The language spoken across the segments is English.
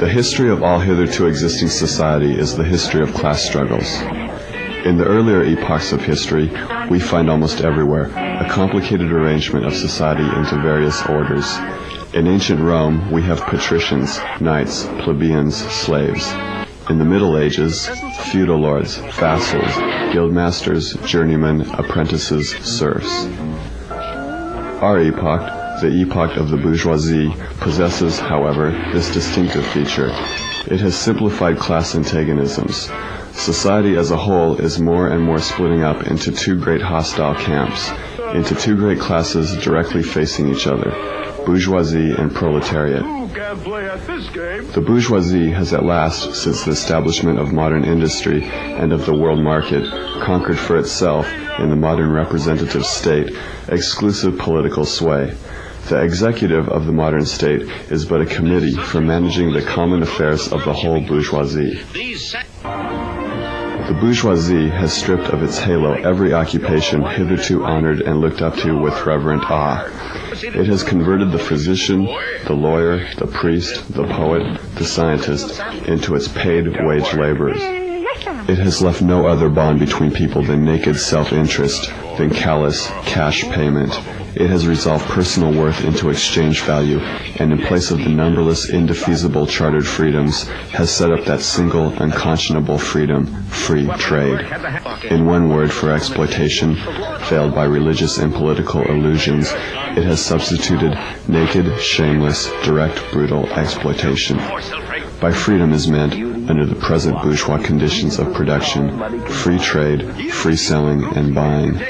The history of all hitherto existing society is the history of class struggles. In the earlier epochs of history, we find almost everywhere a complicated arrangement of society into various orders. In ancient Rome, we have patricians, knights, plebeians, slaves. In the Middle Ages, feudal lords, vassals, guildmasters, journeymen, apprentices, serfs. Our epoch, the epoch of the bourgeoisie, possesses, however, this distinctive feature. It has simplified class antagonisms. Society as a whole is more and more splitting up into two great hostile camps, into two great classes directly facing each other, bourgeoisie and proletariat. The bourgeoisie has at last, since the establishment of modern industry and of the world market, conquered for itself, in the modern representative state, exclusive political sway. The executive of the modern state is but a committee for managing the common affairs of the whole bourgeoisie. The bourgeoisie has stripped of its halo every occupation hitherto honored and looked up to with reverent awe. It has converted the physician, the lawyer, the priest, the poet, the scientist into its paid wage laborers. It has left no other bond between people than naked self-interest, than callous cash payment. It has resolved personal worth into exchange value, and in place of the numberless indefeasible chartered freedoms, has set up that single unconscionable freedom, free trade. In one word for exploitation, veiled by religious and political illusions, it has substituted naked, shameless, direct, brutal exploitation. By freedom is meant, under the present bourgeois conditions of production, free trade, free selling and buying.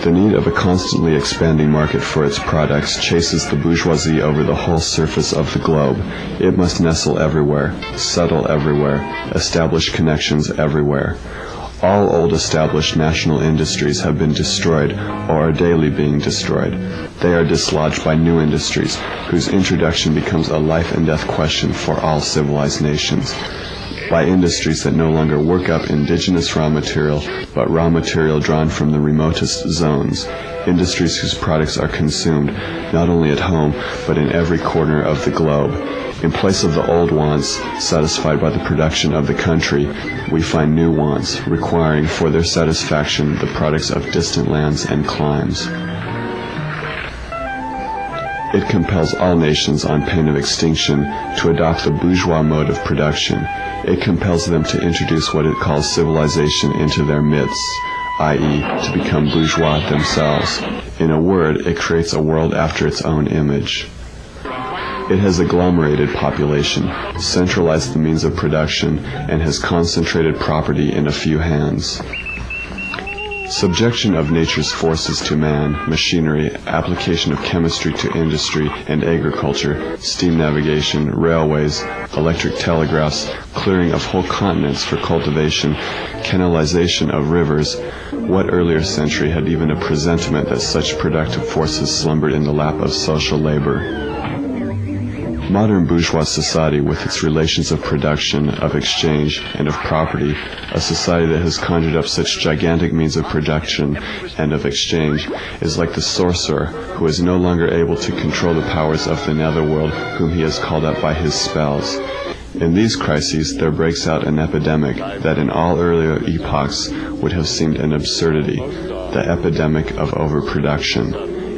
The need of a constantly expanding market for its products chases the bourgeoisie over the whole surface of the globe. It must nestle everywhere, settle everywhere, establish connections everywhere. All old established national industries have been destroyed or are daily being destroyed. They are dislodged by new industries, whose introduction becomes a life and death question for all civilized nations. By industries that no longer work up indigenous raw material, but raw material drawn from the remotest zones. Industries whose products are consumed, not only at home, but in every corner of the globe. In place of the old wants, satisfied by the production of the country, we find new wants, requiring for their satisfaction the products of distant lands and climes. It compels all nations on pain of extinction to adopt the bourgeois mode of production. It compels them to introduce what it calls civilization into their midst, i.e., to become bourgeois themselves. In a word, it creates a world after its own image. It has agglomerated population, centralized the means of production, and has concentrated property in a few hands. Subjection of nature's forces to man, machinery, application of chemistry to industry and agriculture, steam navigation, railways, electric telegraphs, clearing of whole continents for cultivation, canalization of rivers. What earlier century had even a presentiment that such productive forces slumbered in the lap of social labor? Modern bourgeois society, with its relations of production, of exchange, and of property, a society that has conjured up such gigantic means of production and of exchange, is like the sorcerer who is no longer able to control the powers of the netherworld whom he has called up by his spells. In these crises there breaks out an epidemic that in all earlier epochs would have seemed an absurdity, the epidemic of overproduction.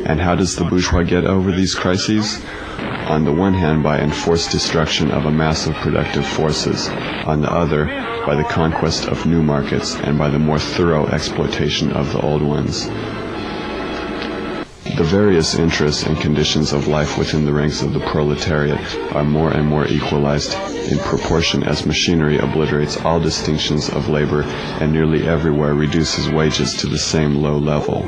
And how does the bourgeois get over these crises? On the one hand, by enforced destruction of a mass of productive forces, on the other, by the conquest of new markets, and by the more thorough exploitation of the old ones. The various interests and conditions of life within the ranks of the proletariat are more and more equalized in proportion as machinery obliterates all distinctions of labor and nearly everywhere reduces wages to the same low level.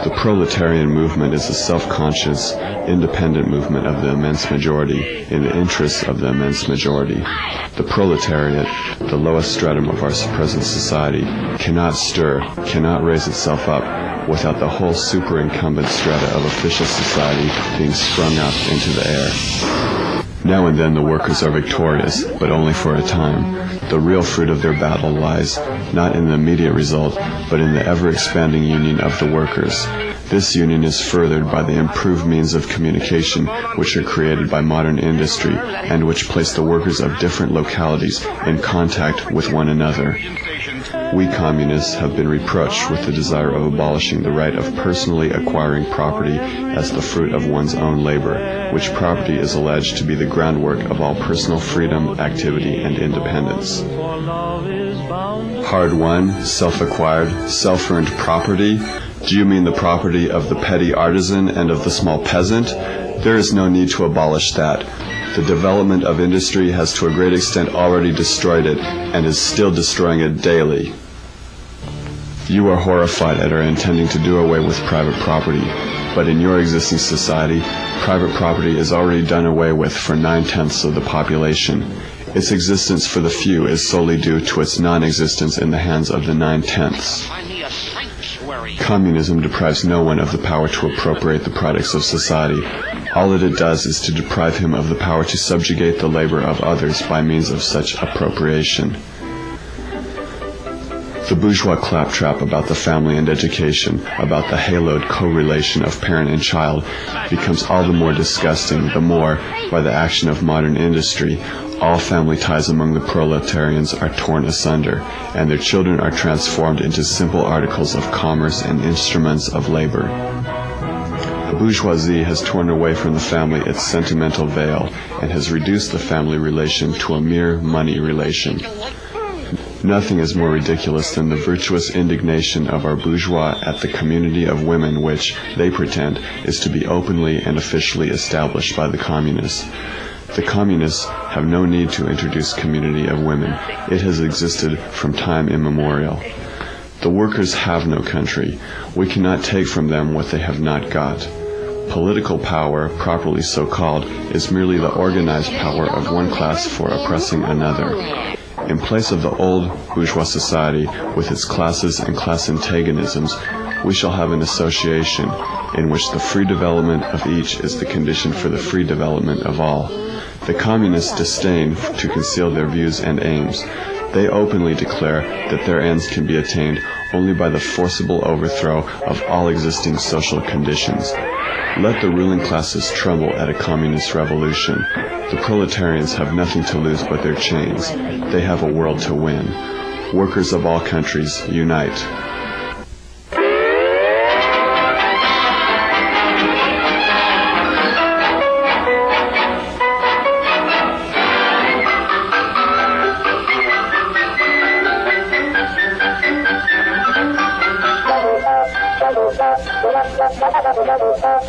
The proletarian movement is a self-conscious, independent movement of the immense majority, in the interests of the immense majority. The proletariat, the lowest stratum of our present society, cannot stir, cannot raise itself up without the whole superincumbent strata of official society being sprung up into the air. Now and then the workers are victorious, but only for a time. The real fruit of their battle lies not in the immediate result, but in the ever-expanding union of the workers. This union is furthered by the improved means of communication which are created by modern industry and which place the workers of different localities in contact with one another. We communists have been reproached with the desire of abolishing the right of personally acquiring property as the fruit of one's own labor, which property is alleged to be the groundwork of all personal freedom, activity, and independence. Hard-won, self-acquired, self-earned property? Do you mean the property of the petty artisan and of the small peasant? There is no need to abolish that. The development of industry has to a great extent already destroyed it and is still destroying it daily. You are horrified at our intending to do away with private property, but in your existing society, private property is already done away with for 9/10 of the population. Its existence for the few is solely due to its non-existence in the hands of the 9/10. Communism deprives no one of the power to appropriate the products of society. All that it does is to deprive him of the power to subjugate the labor of others by means of such appropriation. The bourgeois claptrap about the family and education, about the haloed co-relation of parent and child, becomes all the more disgusting the more, by the action of modern industry, all family ties among the proletarians are torn asunder, and their children are transformed into simple articles of commerce and instruments of labor. The bourgeoisie has torn away from the family its sentimental veil, and has reduced the family relation to a mere money relation. Nothing is more ridiculous than the virtuous indignation of our bourgeois at the community of women which, they pretend, is to be openly and officially established by the communists. The communists have no need to introduce community of women. It has existed from time immemorial. The workers have no country. We cannot take from them what they have not got. Political power, properly so called, is merely the organized power of one class for oppressing another. In place of the old bourgeois society, with its classes and class antagonisms, we shall have an association in which the free development of each is the condition for the free development of all. The communists disdain to conceal their views and aims. They openly declare that their ends can be attained only by the forcible overthrow of all existing social conditions. Let the ruling classes tremble at a communist revolution. The proletarians have nothing to lose but their chains. They have a world to win. Workers of all countries, unite.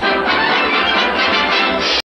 Thank you.